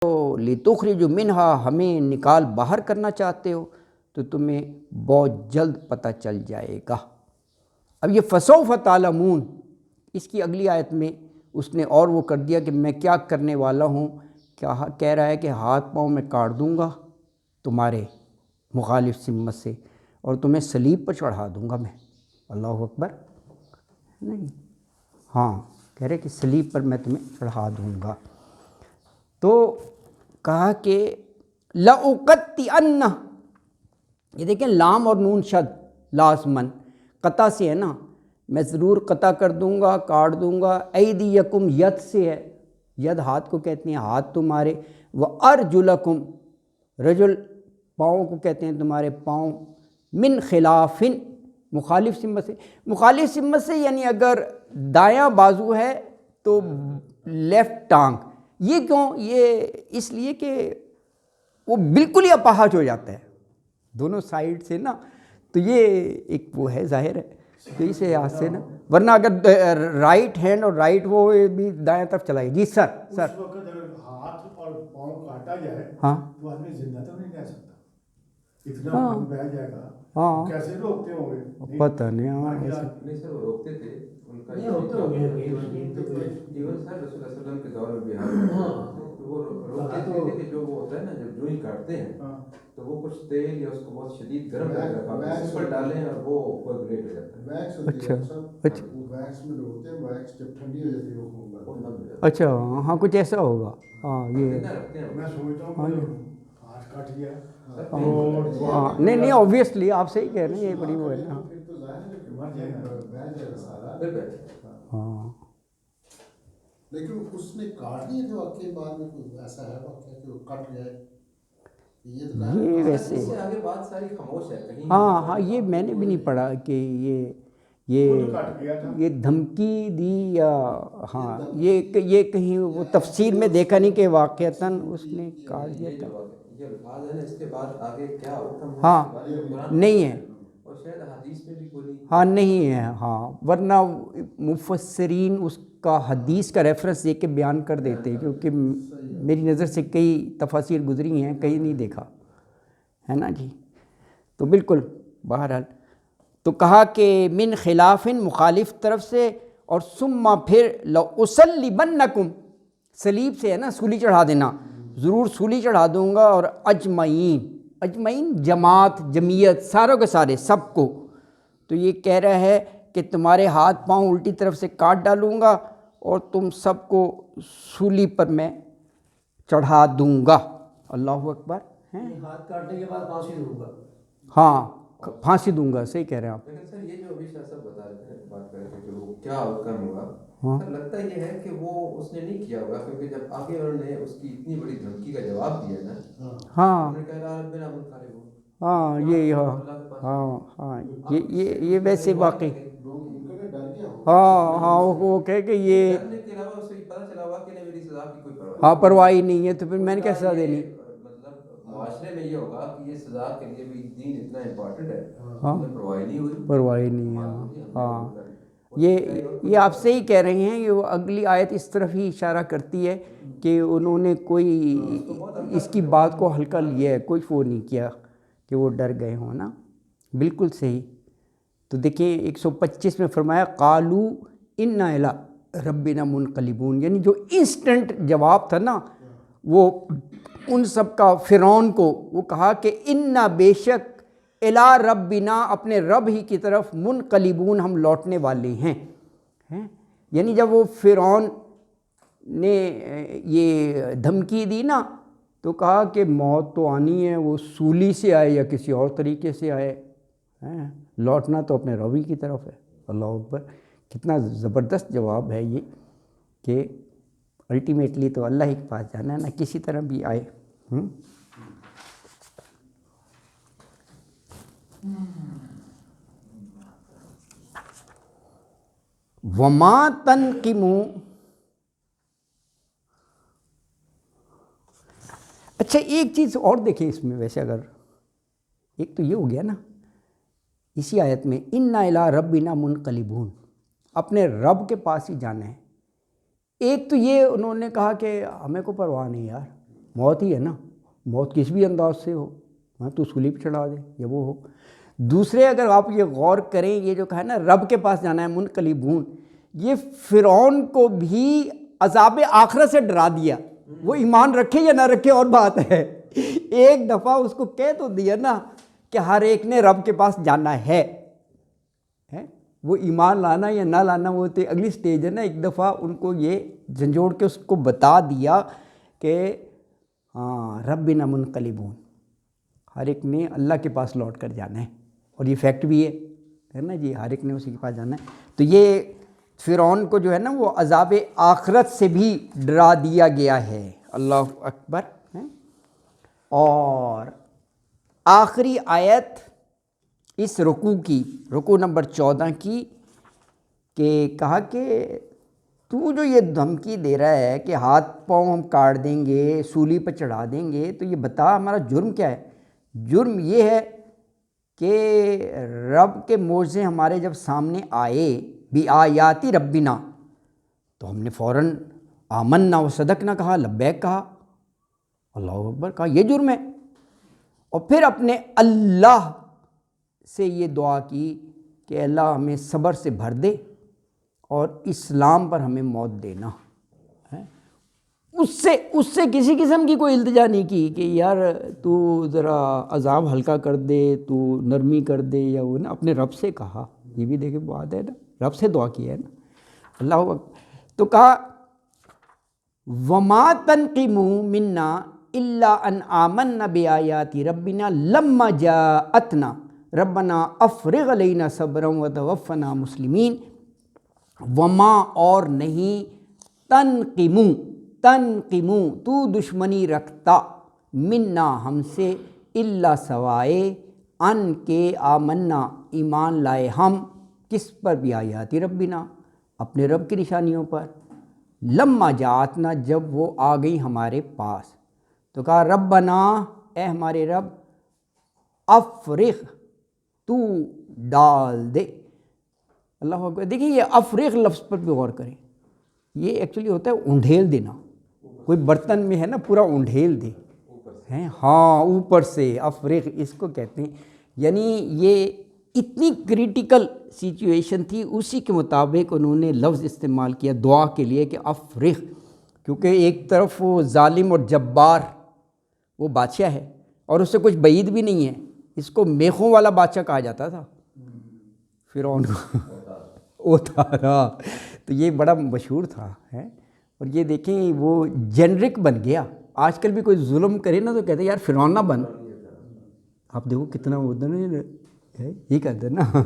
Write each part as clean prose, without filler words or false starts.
لتخرج منہا ہمیں نکال باہر کرنا چاہتے ہو تو تمہیں بہت جلد پتہ چل جائے گا۔ اب یہ فسوف تعلمون، اس کی اگلی آیت میں اس نے اور وہ کر دیا کہ میں کیا کرنے والا ہوں، کیا کہہ رہا ہے کہ ہاتھ پاؤں میں کاٹ دوں گا تمہارے مخالف سمت سے اور تمہیں صلیب پر چڑھا دوں گا میں۔ اللہ اکبر، نہیں ہاں کہہ رہے کہ صلیب پر میں تمہیں چڑھا دوں گا۔ تو کہا کہ لَأُقَطِّعَنَّ، یہ دیکھیں لام اور نون شد لازمن قطع سے ہے نا، میں ضرور قطع کر دوں گا، کاٹ دوں گا۔ ایدیکم ید سے ہے، ید ہاتھ کو کہتے ہیں، ہاتھ تمہارے، وَأَرْجُلَکم رجل پاؤں کو کہتے ہیں تمہارے پاؤں، من خلافن مخالف سمت سے، مخالف سمت سے یعنی اگر دایاں بازو ہے تو لیفٹ ٹانگ، یہ کیوں؟ یہ اس لیے کہ وہ بالکل ہی اپاہج ہو جاتا ہے دونوں سائیڈ سے نا، تو یہ ایک وہ ہے ظاہر ہے کہ اسے ہاتھ سے نا، ورنہ اگر رائٹ ہینڈ اور رائٹ وہ بھی دائیں طرف چلائے۔ جی سر سر، اس وقت اگر ہاتھ اور پاؤں کاٹا جائے ہاں تو آدمی زندہ تو نہیں رہ سکتا، اتنا ہاں خون بہہ جائے گا، ہاں کیسے روکتے ہوں گے؟ پتہ نہیں، ہاں ایسے نہیں سر وہ روکتے تھے ان کا نہیں روکتے ہوں گے، ایون سر رسول اللہ علیہ وسلم کے دور میں بھی حال تو وہ روکتے تھے کہ جو وہ ہوتا ہے نا جب جو ہی کاٹتے ہیں تو وہ کچھ تیل یا اس کو بہت شدید گرم کر کے رکھا ہوتا ہے، اس پر ڈالیں اور وہ کوگولیٹ ہو جاتا ہے۔ ویکس ہوتی اچھا ہے سب، اچھا وہ ویکس میں ڈالتے ہیں، ویکس جب ٹھنڈی ہو جاتی ہے وہ خون وہ بہتا نم ہو ہے۔ جاتا ہے۔ اچھا ہاں کچھ ایسا ہوگا، ہاں یہ زندہ رکھتے ہیں میں سمجھتا ہوں ہاں کہ جی ہاتھ کٹ گیا ہاں نہیں نہیں اوبویسلی آپ صحیح کہہ رہے ہیں، یہ بڑی وہ ہے نا، پھر تو ظاہر ہے کہ مر جائے گا، بہہ جائے گا سارا۔ پھر بیٹھے ہاں لیکن اس نے کاٹ دیے تھے واقعی، بعد میں کوئی ایسا ہے واقعہ کہ وہ کٹ گئے؟ یہ تو یہ ویسے اس سے آگے بات ساری خاموش ہے کہیں ہاں ہاں یہ میں نے بھی نہیں پڑھا کہ یہ دھمکی دی یا ہاں یہ کہیں وہ تفسیر میں دیکھا نہیں کہ واقعتاً اس نے کاٹ دیا تھا۔ یہ الفاظ ہے نا اس کے بعد آگے کیا حکم ہے ہاں اس کے بارے میں قرآن نہیں ہے، اور شاید حدیث میں بھی کوئی ہاں نہیں ہے، ہاں ورنہ مفسرین اس کا حدیث کا ریفرنس دے کے بیان کر دیتے، کیونکہ میری نظر سے کئی تفاسیر گزری ہیں، کہیں نہیں دیکھا ہے نا جی۔ تو بالکل بہرحال تو کہا کہ من خلافن مخالف طرف سے، اور ثم پھر لأصلبنکم صلیب سے ہے نا سولی چڑھا دینا، ضرور سولی چڑھا دوں گا، اور اجمعین جماعت جمعیت ساروں کے سارے سب کو، تو یہ کہہ رہا ہے کہ تمہارے ہاتھ پاؤں الٹی طرف سے کاٹ ڈالوں گا اور تم سب کو سولی پر میں چڑھا دوں گا۔ اللہ اکبر ہیں، ہاتھ کاٹنے کے بعد پھانسی دوں گا۔ ہاں پھانسی دوں گا، صحیح کہہ رہے ہیں آپ۔ لیکن سر یہ جو ابھی شاہ صاحب بتا رہے تھے بات کر رہے تھے کہ وہ کیا آؤٹ کم ہوگا، ہاں سر لگتا یہ ہے کہ وہ اس نے نہیں کیا ہوگا، کیونکہ جب آگے انہوں نے اس کی اتنی بڑی دھمکی کا جواب دیا نا، ہاں انہوں نے کہا لا ربنا منقلب، ہاں یہ ہاں ہاں یہ ویسے واقعی ہاں ہاں وہ کہے کہ یہ ڈرنے کے علاوہ اسے پتہ چلا ہوا کہ میری سزا کی کوئی پرواہ ہاں پرواہ ہی نہیں ہے، تو پھر میں نے کیا سزا دینی؟ مطلب معاشرے میں یہ ہوگا کہ یہ سزا کے لیے بھی دین اتنا امپورٹنٹ ہے، ہاں پرواہ نہیں ہوئی، پرواہ نہیں ہے، ہاں یہ آپ سے ہی کہہ رہے ہیں، یہ وہ اگلی آیت اس طرف ہی اشارہ کرتی ہے کہ انہوں نے کوئی اس کی بات کو ہلکا لیا ہے، کوئی وہ نہیں کیا کہ وہ ڈر گئے ہوں نا، بالکل صحیح۔ تو دیکھیں 125 میں فرمایا قالو انا الی ربنا منقلبون، یعنی جو انسٹنٹ جواب تھا نا وہ ان سب کا فرعون کو، وہ کہا کہ انا بے شک الی ربنا اپنے رب ہی کی طرف منقلبون ہم لوٹنے والے ہیں۔ یعنی جب وہ فرعون نے یہ دھمکی دی نا تو کہا کہ موت تو آنی ہے، وہ سولی سے آئے یا کسی اور طریقے سے آئے، لوٹنا تو اپنے رب ہی کی طرف ہے۔ اللہ اکبر، کتنا زبردست جواب ہے یہ کہ الٹیمیٹلی تو اللہ ہی کے پاس جانا ہے نا، کسی طرح بھی آئے۔ وما تنقموا، اچھا ایک چیز اور دیکھیں اس میں، ویسے اگر ایک تو یہ ہو گیا نا اسی آیت میں انا الی ربنا منقلبون، اپنے رب کے پاس ہی جانا ہے۔ ایک تو یہ انہوں نے کہا کہ ہمیں کو پرواہ نہیں یار، موت ہی ہے نا، موت کس بھی انداز سے ہو، ہاں تو سولی پہ چڑھا دے یا وہ ہو۔ دوسرے اگر آپ یہ غور کریں، یہ جو کہا ہے نا رب کے پاس جانا ہے منقلبون، یہ فرعون کو بھی عذاب آخرت سے ڈرا دیا، وہ ایمان رکھے یا نہ رکھے اور بات ہے، ایک دفعہ اس کو کہہ تو دیا نا کہ ہر ایک نے رب کے پاس جانا ہے، وہ ایمان لانا یا نہ لانا وہ تو اگلی سٹیج ہے نا۔ ایک دفعہ ان کو یہ جھنجھوڑ کے اس کو بتا دیا کہ ہاں ربنا منقلبون، ہر ایک نے اللہ کے پاس لوٹ کر جانا ہے، اور یہ فیکٹ بھی ہے نا جی، ہر ایک نے اسی کے پاس جانا ہے۔ تو یہ فرعون کو جو ہے نا وہ عذاب آخرت سے بھی ڈرا دیا گیا ہے، اللہ اکبر۔ اور آخری آیت اس رکوع کی، رکوع نمبر 14 کی، کہ کہا کہ تو جو یہ دھمکی دے رہا ہے کہ ہاتھ پاؤں ہم کاٹ دیں گے، سولی پہ چڑھا دیں گے، تو یہ بتا ہمارا جرم کیا ہے؟ جرم یہ ہے کہ رب کے معجزے ہمارے جب سامنے آئے بھی آیاتی ربنا، تو ہم نے فوراً آمنا و صدقنا کہا، لبیک کہا، اللہ اکبر کہا، یہ جرم ہے۔ اور پھر اپنے اللہ سے یہ دعا کی کہ اللہ ہمیں صبر سے بھر دے اور اسلام پر ہمیں موت دینا۔ اس سے کسی قسم کی کوئی التجا نہیں کی کہ یار تو ذرا عذاب ہلکا کر دے، تو نرمی کر دے، یا وہ نا اپنے رب سے کہا، یہ بھی دیکھیں بات ہے نا، رب سے دعا کی ہے نا، اللہ اکبر۔ تو کہا وما تنقموا منا الا ان آمنا بآیات ربنا لما جاءتنا ربنا افرغ علینا صبرا وتوفنا مسلمین۔ وما اور نہیں، تنقمو تو دشمنی رکھتا، منا ہم سے، الا سوائے، ان کے آمنا ایمان لائے ہم، کس پر بھی آیاتی ربنا، اپنے رب کی نشانیوں پر، لما جاتنا جب وہ آ گئی ہمارے پاس، تو کہا ربنا اے ہمارے رب، افرغ تو ڈال دے، اللہ اکبر۔ دیکھیے یہ افرغ لفظ پر بھی غور کریں، یہ ایکچولی ہوتا ہے اونڈھیل دینا، کوئی برتن میں ہے نا پورا اونڈھیل دے ہیں، ہاں اوپر سے افرغ اس کو کہتے ہیں، یعنی یہ اتنی کریٹیکل سچویشن تھی، اسی کے مطابق انہوں نے لفظ استعمال کیا دعا کے لیے کہ افرغ، کیونکہ ایک طرف وہ ظالم اور جبار وہ بادشاہ ہے، اور اس سے کچھ بعید بھی نہیں ہے، اس کو میخوں والا بادشاہ کہا جاتا تھا فرعون کو، اوتارا، تو یہ بڑا مشہور تھا ہے۔ اور یہ دیکھیں وہ جنرک بن گیا، آج کل بھی کوئی ظلم کرے نا تو کہتے ہیں یار فرعون نہ بن، آپ دیکھو کتنا ادھر یہ کہتے ہیں نا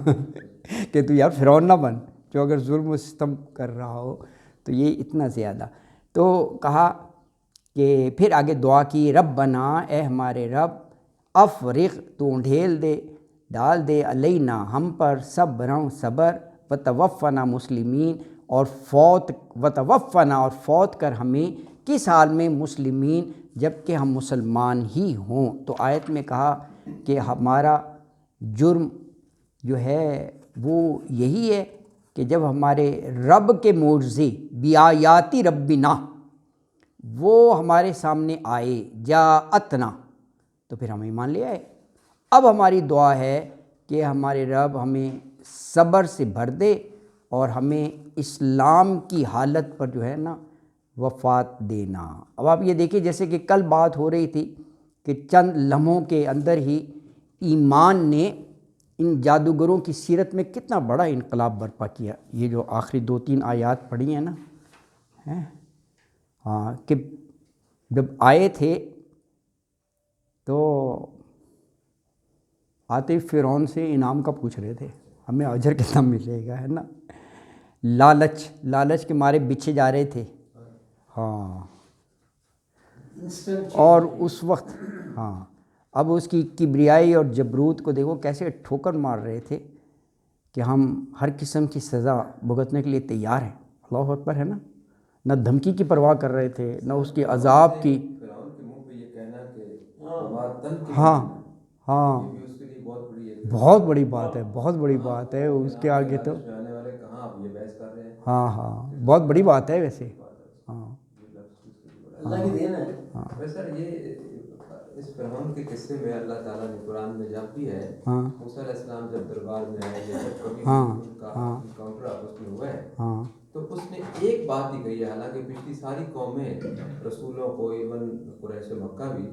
کہ تو یار فرعون نہ بن، جو اگر ظلم و ستم کر رہا ہو، تو یہ اتنا زیادہ۔ تو کہا کہ پھر آگے دعا کی ربنا اے ہمارے رب، افرغ تو ڈھیل دے، ڈال دے، علینا ہم پر، صبروں صبر، وتوفنا مسلمین اور وتوفنا اور فوت کر ہمیں، کس حال میں؟ مسلمین، جب کہ ہم مسلمان ہی ہوں۔ تو آیت میں کہا کہ ہمارا جرم جو ہے وہ یہی ہے کہ جب ہمارے رب کے معجزے بیایاتی ربنا وہ ہمارے سامنے آئے، جاءتنا، تو پھر ہم ایمان لے آئے۔ اب ہماری دعا ہے کہ ہمارے رب ہمیں صبر سے بھر دے اور ہمیں اسلام کی حالت پر جو ہے نا وفات دینا۔ اب آپ یہ دیکھیں جیسے کہ کل بات ہو رہی تھی کہ چند لمحوں کے اندر ہی ایمان نے ان جادوگروں کی سیرت میں کتنا بڑا انقلاب برپا کیا۔ یہ جو آخری 2-3 آیات پڑھی ہیں نا، ہاں، کہ جب آئے تھے تو آتے فرعون سے انعام کا پوچھ رہے تھے، ہمیں اجر کتنا ملے گا، ہے نا، لالچ کے مارے پیچھے جا رہے تھے، ہاں، اور اس وقت ہاں اب اس کی کبریائی اور جبروت کو دیکھو کیسے ٹھوکر مار رہے تھے کہ ہم ہر قسم کی سزا بھگتنے کے لیے تیار ہیں، اللہ اکبر، ہے نا، نہ دھمکی کی پرواہ کر رہے تھے، نہ اس کے عذاب کی، فرعون کے منہ پہ یہ کہنا کہ ہاں ہاں، یہ بھی اس کے لیے بہت بڑی ہے، بہت بڑی بات ہے، بہت بڑی بات ہے، اس کے آگے تو آنے والے کہاں آپ یہ بحث کر رہے ہیں، ہاں ہاں بہت بڑی بات ہے ویسے، ہاں اللہ کی دین ہے. ویسے یہ اس فرعون کے قصے میں اللہ تعالیٰ نے قرآن میں جب بھی ہے ہاں موسیٰ علیہ السلام جب دربار میں آئے یا جب کبھی ہاں، ان کا ہاں، انکاؤنٹر آپس میں ہوا ہے ہاں تو اس نے ایک بات ہی کہی ہے، حالانکہ پچھلی ساری قومیں رسولوں کو ایون قریش مکہ بھی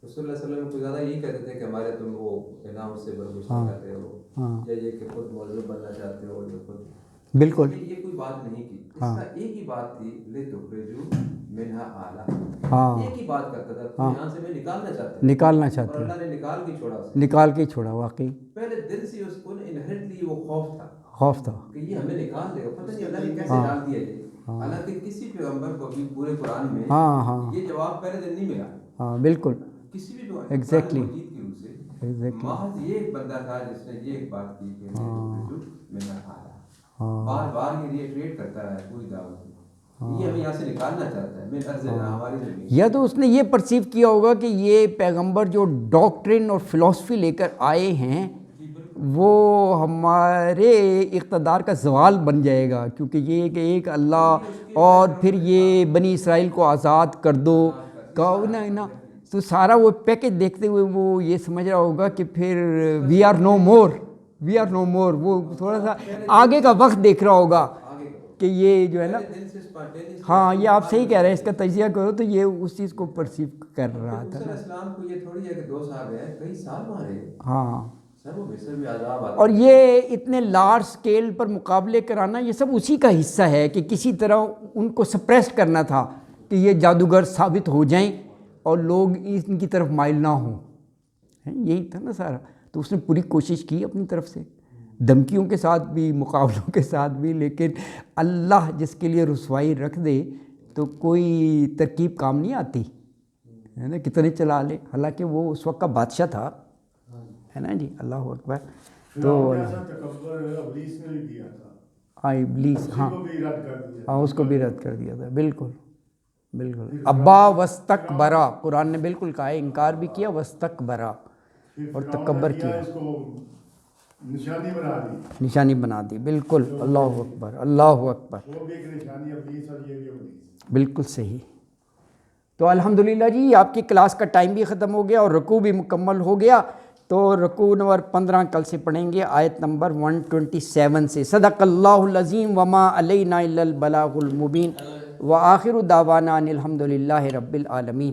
رسول اللہ صلی اللہ علیہ وسلم کو زیادہ یہی کہتے تھے کہ ہمارے تم وہ الہام سے برگزر کرتے ہو یا یہ کہ خود موضوع بننا چاہتے ہو یا خود بالکل. یہ کوئی بات نہیں کی. اس کا ایک ہی بات تھی لِتُخْرِجُوا مِنْهَا أَهْلَهَا. ہاں ایک ہی بات کرتا تھا تو یہاں سے میں نکالنا چاہتا نکالنا اور چاہتے اللہ نے نکال کے چھوڑا اسے. نکال کے چھوڑا. واقعی پہلے دل سے اس کو انہرنٹلی وہ خوف تھا خوف تھا. کہ یہ ہمیں نکال دے گا، پتہ نہیں اللہ نے کیسے ڈال دیا یہ. حالانکہ کسی پیغمبر کو بھی پورے قرآن میں ہاں ہاں یہ جواب پہلے دن نہیں ملا. ہاں بالکل کسی بھی Exactly. مجید کی روح سے ایگزیکٹلی. محض یہ ایک بندہ تھا جس نے یہ ایک بات کی کہ میں نہ کھا ہاں بار بار یہ ریٹریٹ کرتا ہے پوری دعوت میں، یہ ہمیں یہاں سے نکالنا چاہتا ہے. میں عرض ہے ہماری زمین یا تو اس نے یہ پرسیو کیا ہوگا کہ یہ پیغمبر جو ڈاکٹرن اور فلسفی لے کر آئے ہیں وہ ہمارے اقتدار کا زوال بن جائے گا، کیونکہ یہ کہ ایک اللہ اور پھر یہ بنی اسرائیل کو آزاد کر دو کہو نا تو سارا وہ پیکج دیکھتے ہوئے وہ یہ سمجھ رہا ہوگا کہ پھر وی آر نو مور. وہ تھوڑا سا آگے کا وقت دیکھ رہا ہوگا کہ یہ جو ہے نا. ہاں یہ آپ صحیح کہہ رہے ہیں، اس کا تجزیہ کرو تو یہ اس چیز کو پرسیو کر رہا تھا. علیہ السلام کو یہ تھوڑی ہے کہ 2 سال رہے، کئی سال وہاں رہے. ہاں سر وہ مصر میں عذاب آتا اور یہ اتنے لارج سکیل پر مقابلے کرانا یہ سب اسی کا حصہ ہے کہ کسی طرح ان کو سپریس کرنا تھا کہ یہ جادوگر ثابت ہو جائیں اور لوگ ان کی طرف مائل نہ ہوں. یہی تھا نا سارا. تو اس نے پوری کوشش کی اپنی طرف سے، دھمکیوں کے ساتھ بھی مقابلوں کے ساتھ بھی، لیکن اللہ جس کے لیے رسوائی رکھ دے تو کوئی ترکیب کام نہیں آتی ہے نا، کتنے چلا لے. حالانکہ وہ اس وقت کا بادشاہ تھا ہے نا جی. اللہ اکبر. تو ابلیس نے بھی کیا تھا. ابلیس ہاں ہاں اس کو بھی رد کر دیا تھا. بالکل بالکل. ابا وستکبرا، قرآن نے بالکل کہا ہے، انکار بھی کیا وستکبرا اور تکبر کیا، اس کو نشانی بنا دی. بالکل. اللہ اکبر اللہ اکبر. وہ بھی ایک نشانی ابلیس اور یہ بھی ابلیس. بالکل صحیح. تو الحمدللہ جی آپ کی کلاس کا ٹائم بھی ختم ہو گیا اور رکوع بھی مکمل ہو گیا. تو رکوع نمبر 15 کل سے پڑھیں گے آیت نمبر 127 سے. صدق اللہ العظیم وما علینا الا البلاغ المبین وآخر دعوانا ان الحمدللہ رب العالمین.